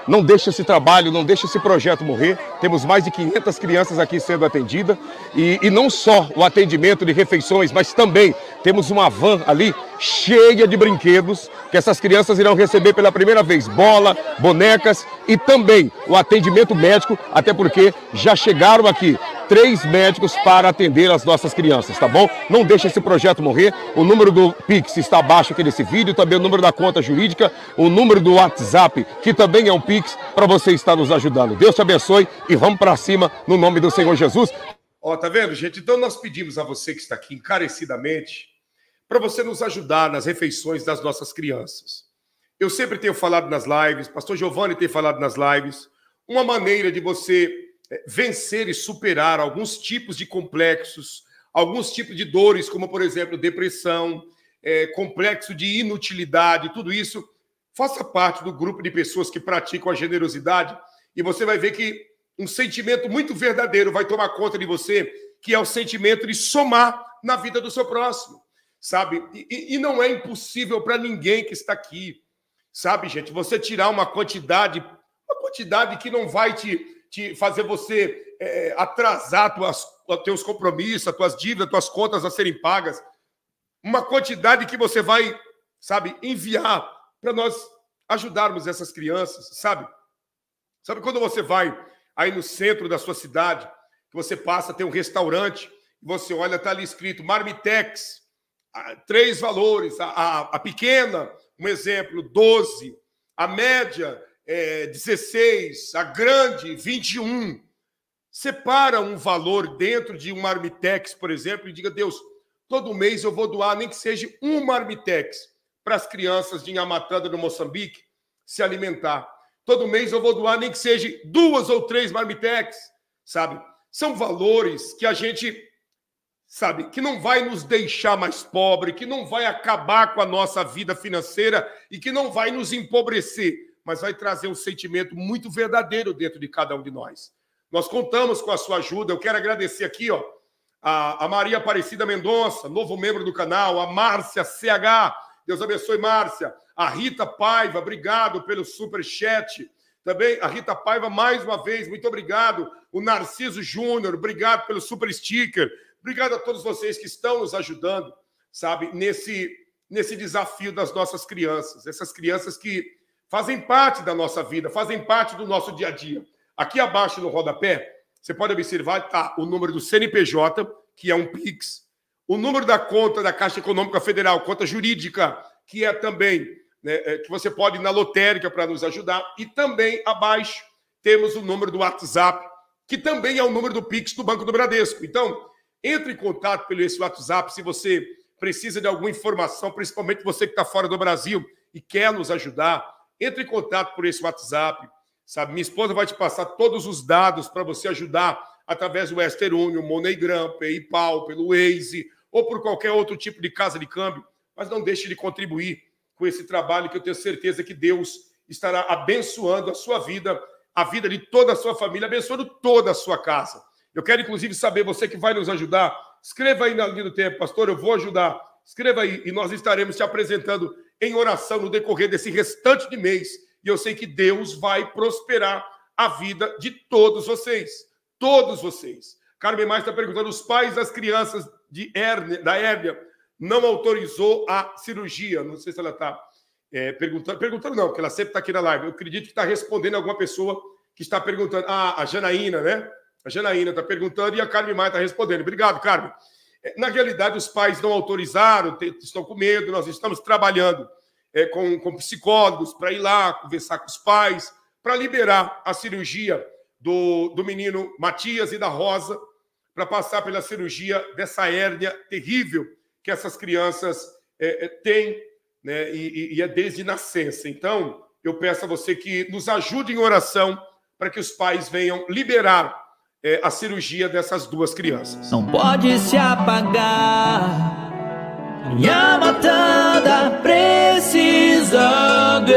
não deixe esse trabalho, não deixe esse projeto morrer. Temos mais de 500 crianças aqui sendo atendidas. E não só o atendimento de refeições, mas também temos uma van ali cheia de brinquedos que essas crianças irão receber pela primeira vez. Bola, bonecas e também o atendimento médico, até porque já chegaram aqui 3 médicos para atender as nossas crianças, tá bom? Não deixe esse projeto morrer. O número do Pix está abaixo aqui desse vídeo, também o número da conta jurídica, o número do WhatsApp, que também é um Pix, para você estar nos ajudando. Deus te abençoe e vamos para cima no nome do Senhor Jesus. Ó, tá vendo, gente? Então nós pedimos a você que está aqui encarecidamente para você nos ajudar nas refeições das nossas crianças. Eu sempre tenho falado nas lives, pastor Giovanni tem falado nas lives, uma maneira de você vencer e superar alguns tipos de complexos, alguns tipos de dores, como, por exemplo, depressão, complexo de inutilidade, tudo isso. Faça parte do grupo de pessoas que praticam a generosidade e você vai ver que um sentimento muito verdadeiro vai tomar conta de você, que é o sentimento de somar na vida do seu próximo, sabe? E não é impossível para ninguém que está aqui, sabe, gente? Você tirar uma quantidade que não vai te fazer você atrasar teus compromissos, as tuas dívidas, as tuas contas a serem pagas. Uma quantidade que você vai, sabe, enviar para nós ajudarmos essas crianças, sabe? Sabe quando você vai aí no centro da sua cidade, que você passa, tem um restaurante, e você olha, está ali escrito Marmitex, 3 valores, a pequena, um exemplo, 12, a média, 16, a grande, 21. Separa um valor dentro de um Marmitex, por exemplo, e diga, Deus, todo mês eu vou doar, nem que seja um Marmitex, para as crianças de Inhamatanda, no Moçambique, se alimentar. Todo mês eu vou doar, nem que seja 2 ou 3 marmitex, sabe? São valores que a gente, sabe, que não vai nos deixar mais pobre, que não vai acabar com a nossa vida financeira e que não vai nos empobrecer, mas vai trazer um sentimento muito verdadeiro dentro de cada um de nós. Nós contamos com a sua ajuda. Eu quero agradecer aqui, ó, a Maria Aparecida Mendonça, novo membro do canal, a Márcia CH, Deus abençoe, Márcia. A Rita Paiva, obrigado pelo superchat. Também a Rita Paiva, mais uma vez, muito obrigado. O Narciso Júnior, obrigado pelo super sticker. Obrigado a todos vocês que estão nos ajudando, sabe, nesse desafio das nossas crianças. Essas crianças que fazem parte da nossa vida, fazem parte do nosso dia a dia. Aqui abaixo no rodapé, você pode observar, está o número do CNPJ, que é um Pix, o número da conta da Caixa Econômica Federal, conta jurídica, que é também, né, que você pode ir na lotérica para nos ajudar. E também abaixo temos o número do WhatsApp, que também é o número do Pix do Banco do Bradesco. Então, entre em contato pelo esse WhatsApp se você precisa de alguma informação, principalmente você que está fora do Brasil e quer nos ajudar. Entre em contato por esse WhatsApp, sabe? Minha esposa vai te passar todos os dados para você ajudar através do Western Union, MoneyGram, PayPal, pelo Waze ou por qualquer outro tipo de casa de câmbio. Mas não deixe de contribuir com esse trabalho que eu tenho certeza que Deus estará abençoando a sua vida, a vida de toda a sua família, abençoando toda a sua casa. Eu quero, inclusive, saber, você que vai nos ajudar, escreva aí na linha do tempo, pastor, eu vou ajudar. Escreva aí e nós estaremos te apresentando em oração no decorrer desse restante de mês. E eu sei que Deus vai prosperar a vida de todos vocês. Todos vocês. Carmen Mais está perguntando, os pais das crianças da hérnia não autorizou a cirurgia. Não sei se ela está perguntando não, porque ela sempre está aqui na live. Eu acredito que está respondendo alguma pessoa que está perguntando. Ah, a Janaína, né? A Janaína está perguntando e a Carmen Maia está respondendo. Obrigado, Carmen. Na realidade, os pais não autorizaram, estão com medo. Nós estamos trabalhando com psicólogos para ir lá conversar com os pais, para liberar a cirurgia do menino Matias e da Rosa, para passar pela cirurgia dessa hérnia terrível que essas crianças têm, né, e é desde nascença. Então, eu peço a você que nos ajude em oração para que os pais venham liberar a cirurgia dessas duas crianças. Não pode se apagar, Inhamatanda precisando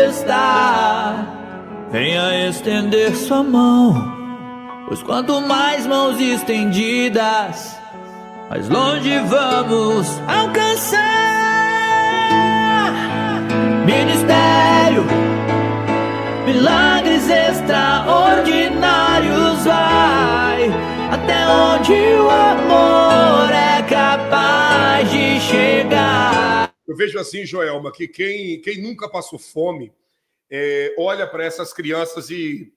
estar. Venha estender sua mão, pois quanto mais mãos estendidas, mais longe vamos alcançar. Ministério, milagres extraordinários, vai até onde o amor é capaz de chegar. Eu vejo assim, Joelma, que quem nunca passou fome olha para essas crianças e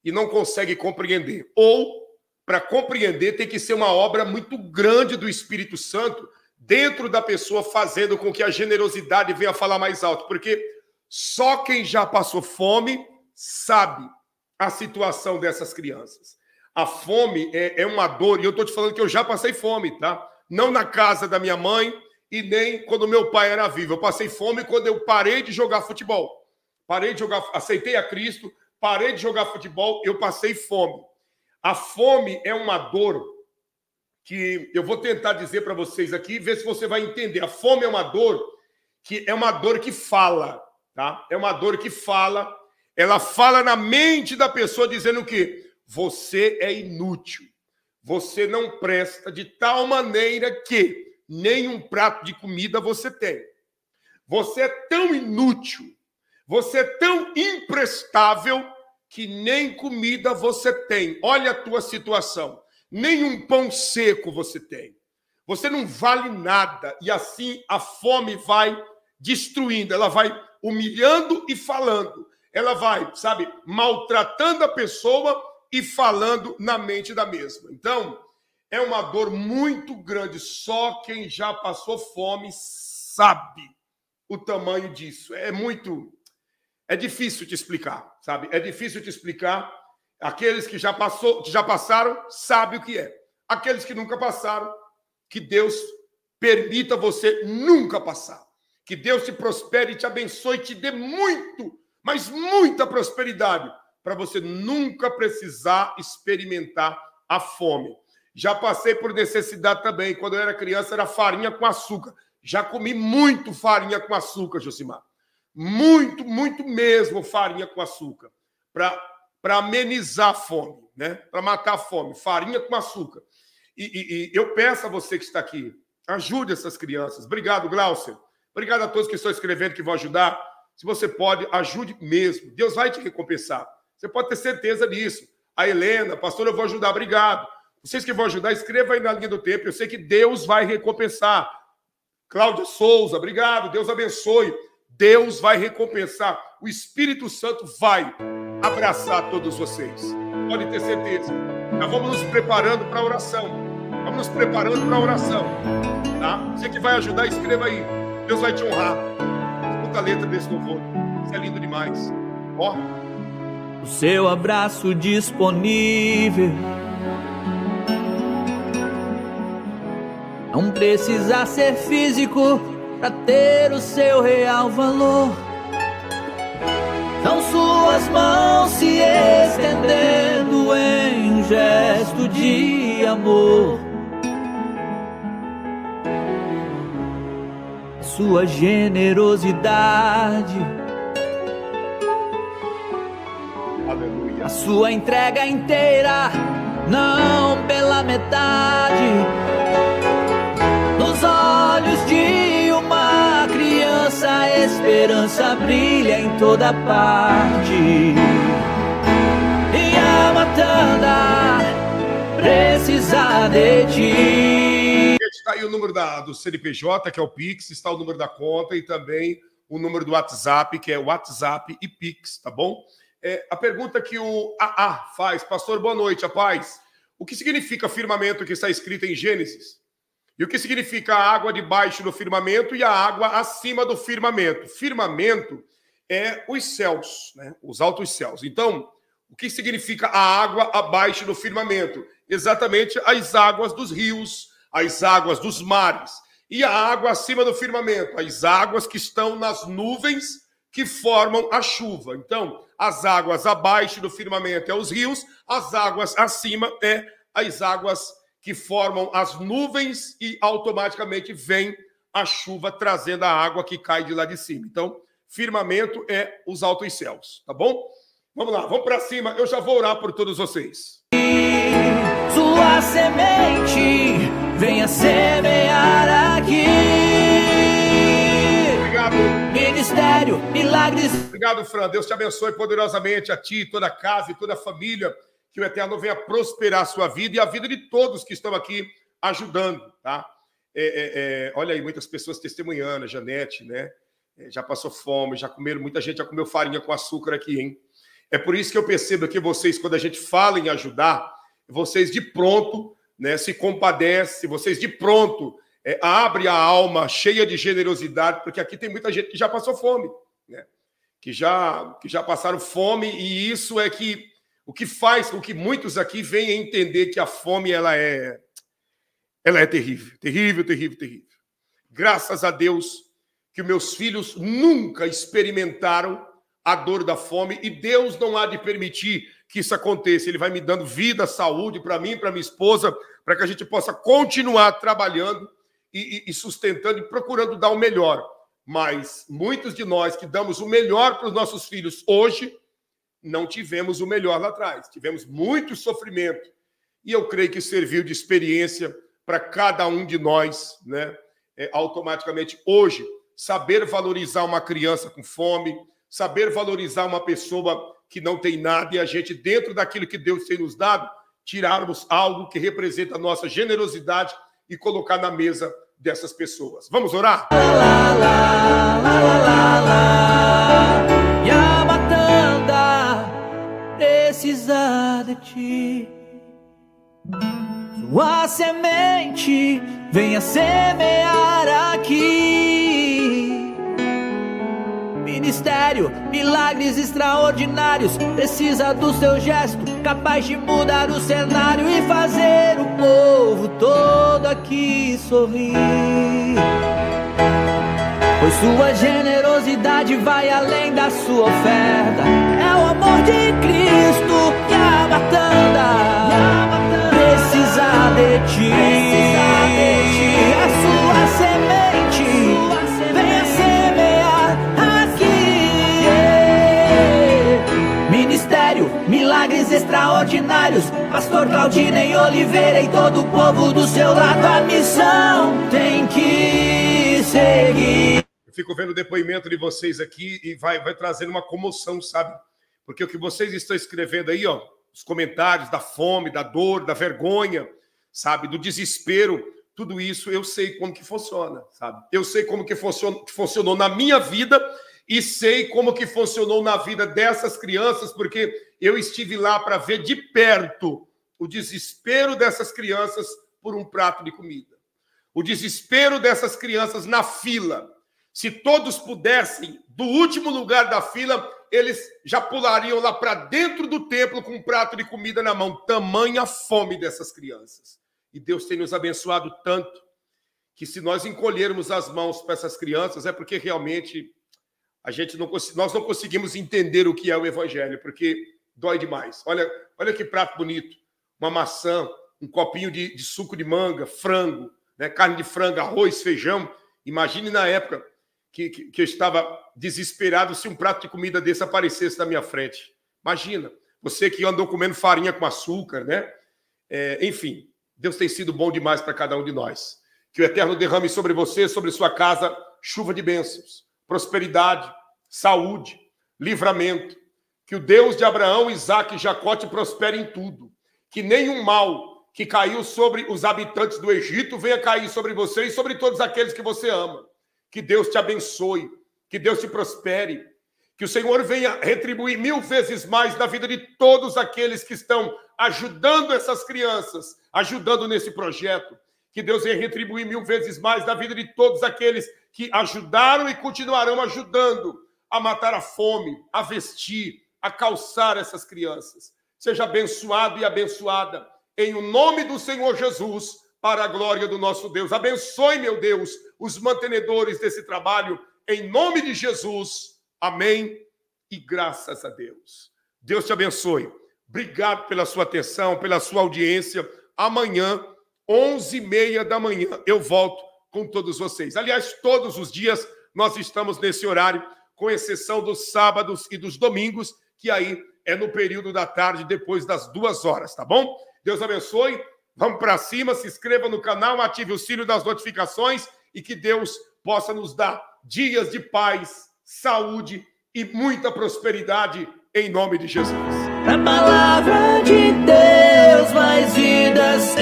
não consegue compreender. Ou, para compreender, tem que ser uma obra muito grande do Espírito Santo dentro da pessoa, fazendo com que a generosidade venha falar mais alto. Porque só quem já passou fome sabe a situação dessas crianças. A fome é uma dor, e eu estou te falando que eu já passei fome, tá? Não na casa da minha mãe e nem quando meu pai era vivo. Eu passei fome quando eu parei de jogar futebol. Aceitei a Cristo, parei de jogar futebol, eu passei fome. A fome é uma dor que eu vou tentar dizer para vocês aqui e ver se você vai entender. A fome é uma dor que fala, tá? É uma dor que fala. Ela fala na mente da pessoa dizendo que você é inútil. Você não presta de tal maneira que nenhum prato de comida você tem. Você é tão inútil, você é tão imprestável que nem comida você tem. Olha a tua situação. Nenhum pão seco você tem. Você não vale nada. E assim a fome vai destruindo. Ela vai humilhando e falando. Ela vai, sabe, maltratando a pessoa e falando na mente da mesma. Então, é uma dor muito grande. Só quem já passou fome sabe o tamanho disso. É difícil te explicar, sabe? É difícil te explicar. Aqueles que já passaram, sabem o que é. Aqueles que nunca passaram, que Deus permita você nunca passar. Que Deus te prospere, te abençoe, te dê muito, mas muita prosperidade, para você nunca precisar experimentar a fome. Já passei por necessidade também. Quando eu era criança, era farinha com açúcar. Já comi muito farinha com açúcar, Josimar. Muito, muito mesmo farinha com açúcar. Para amenizar a fome, né? Para matar a fome. Farinha com açúcar. E eu peço a você que está aqui, ajude essas crianças. Obrigado, Glaucia. Obrigado a todos que estão escrevendo, que vão ajudar. Se você pode, ajude mesmo. Deus vai te recompensar. Você pode ter certeza disso. A Helena, pastor, eu vou ajudar. Obrigado. Vocês que vão ajudar, escreva aí na linha do tempo. Eu sei que Deus vai recompensar. Cláudia Souza, obrigado. Deus abençoe. Deus vai recompensar. O Espírito Santo vai abraçar todos vocês. Pode ter certeza. Nós vamos nos preparando para a oração. Vamos nos preparando para a oração. Tá? Você que vai ajudar, escreva aí. Deus vai te honrar. Escuta a letra desse louvor. Isso é lindo demais. Ó. O seu abraço disponível. Não precisa ser físico para ter o seu real valor. São suas mãos se estendendo em um gesto de amor. Sua generosidade, Aleluia. a sua entrega inteira, não pela metade. Nos olhos de uma criança, a esperança brilha em toda parte. E a matanda precisa de ti. Está aí o número do CNPJ, que é o Pix, está o número da conta e também o número do WhatsApp, que é WhatsApp e Pix, tá bom? A pergunta que o AA faz, pastor, boa noite, a paz. O que significa firmamento que está escrito em Gênesis? E o que significa a água debaixo do firmamento e a água acima do firmamento? Firmamento é os céus, né? Os altos céus. Então, o que significa a água abaixo do firmamento? Exatamente as águas dos rios, as águas dos mares. E a água acima do firmamento, as águas que estão nas nuvens que formam a chuva. Então, as águas abaixo do firmamento é os rios, as águas acima é as águas que formam as nuvens e automaticamente vem a chuva trazendo a água que cai de lá de cima. Então, firmamento é os altos céus, tá bom? Vamos lá, vamos para cima. Eu já vou orar por todos vocês. Sua semente venha semear aqui. Obrigado. Ministério, milagres. Obrigado, Fran. Deus te abençoe poderosamente, a ti, toda a casa e toda a família. Que o Eterno venha prosperar a sua vida e a vida de todos que estão aqui ajudando, tá? Olha aí, muitas pessoas testemunhando, a Janete, né? Já passou fome, já comeram, muita gente já comeu farinha com açúcar aqui, hein? É por isso que eu percebo que vocês, quando a gente fala em ajudar, vocês de pronto, né, se compadecem, vocês de pronto abrem a alma cheia de generosidade, porque aqui tem muita gente que já passou fome, né? Que já passaram fome, e isso é que o que faz com que muitos aqui venham entender que a fome ela é terrível, terrível, terrível, terrível. Graças a Deus que meus filhos nunca experimentaram a dor da fome, e Deus não há de permitir que isso aconteça. Ele vai me dando vida, saúde para mim, para minha esposa, para que a gente possa continuar trabalhando e sustentando e procurando dar o melhor. Mas muitos de nós que damos o melhor para os nossos filhos hoje, não tivemos o melhor lá atrás. Tivemos muito sofrimento. E eu creio que serviu de experiência para cada um de nós, né? Automaticamente, hoje, saber valorizar uma criança com fome, saber valorizar uma pessoa que não tem nada, e a gente, dentro daquilo que Deus tem nos dado, tirarmos algo que representa a nossa generosidade e colocar na mesa dessas pessoas. Vamos orar? E a matanda precisa de ti. Sua semente venha semear aqui. Ministério, milagres extraordinários, precisa do seu gesto, capaz de mudar o cenário e fazer o povo todo aqui sorrir. Pois Sua generosidade vai além da sua oferta. É o amor de Cristo que a matanda precisa de ti. A sua semente venha semear aqui. Ministério, milagres extraordinários. Pastor Claudinei Oliveira e todo o povo do seu lado. A missão tem que seguir. Eu fico vendo o depoimento de vocês aqui e vai trazendo uma comoção, sabe? Porque o que vocês estão escrevendo aí, ó, os comentários da fome, da dor, da vergonha, sabe? Do desespero, tudo isso eu sei como que funciona, sabe? Eu sei como que funcionou na minha vida e sei como que funcionou na vida dessas crianças, porque eu estive lá para ver de perto o desespero dessas crianças por um prato de comida. O desespero dessas crianças na fila. Se todos pudessem, do último lugar da fila, eles já pulariam lá para dentro do templo com um prato de comida na mão. Tamanha fome dessas crianças. E Deus tem nos abençoado tanto que se nós encolhermos as mãos para essas crianças é porque realmente nós não conseguimos entender o que é o evangelho, porque dói demais. Olha que prato bonito. Uma maçã, um copinho de suco de manga, frango, né, carne de frango, arroz, feijão. Imagine na época que eu estava desesperado se um prato de comida desse aparecesse na minha frente. Imagina, você que andou comendo farinha com açúcar, né? Enfim, Deus tem sido bom demais para cada um de nós. Que o Eterno derrame sobre você, sobre sua casa, chuva de bênçãos, prosperidade, saúde, livramento. Que o Deus de Abraão, Isaque e Jacó te prospere em tudo. Que nenhum mal que caiu sobre os habitantes do Egito venha cair sobre você e sobre todos aqueles que você ama. Que Deus te abençoe, que Deus te prospere, que o Senhor venha retribuir 1000 vezes mais na vida de todos aqueles que estão ajudando essas crianças, ajudando nesse projeto. Que Deus venha retribuir 1000 vezes mais na vida de todos aqueles que ajudaram e continuarão ajudando a matar a fome, a vestir, a calçar essas crianças. Seja abençoado e abençoada, em o nome do Senhor Jesus, para a glória do nosso Deus. Abençoe, meu Deus, os mantenedores desse trabalho, em nome de Jesus. Amém e graças a Deus. Deus te abençoe. Obrigado pela sua atenção, pela sua audiência. Amanhã, 11h30 da manhã, eu volto com todos vocês. Aliás, todos os dias nós estamos nesse horário, com exceção dos sábados e dos domingos, que aí é no período da tarde, depois das 2 horas, tá bom? Deus abençoe. Vamos para cima, se inscreva no canal, ative o sino das notificações e que Deus possa nos dar dias de paz, saúde e muita prosperidade em nome de Jesus. A palavra de Deus mais vidas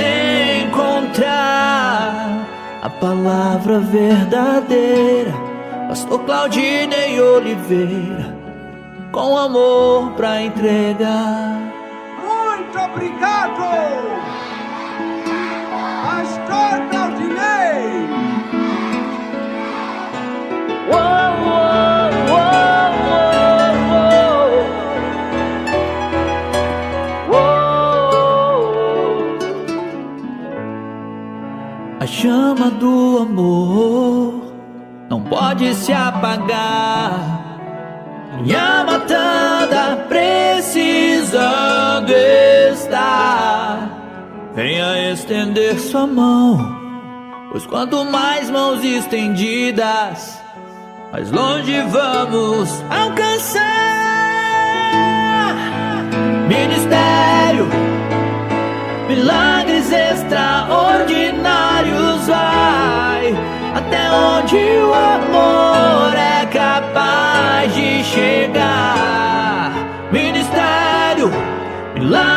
encontrar, a palavra verdadeira, Pastor Claudinei Oliveira, com amor para entregar. Muito obrigado, Pastor Claudinei. A chama do amor não pode se apagar. Minha matanda precisando está. Venha estender sua mão, pois quanto mais mãos estendidas, mais longe vamos alcançar. Ministério, milagres extraordinários vai até onde o amor é capaz de chegar. Ministério, milagres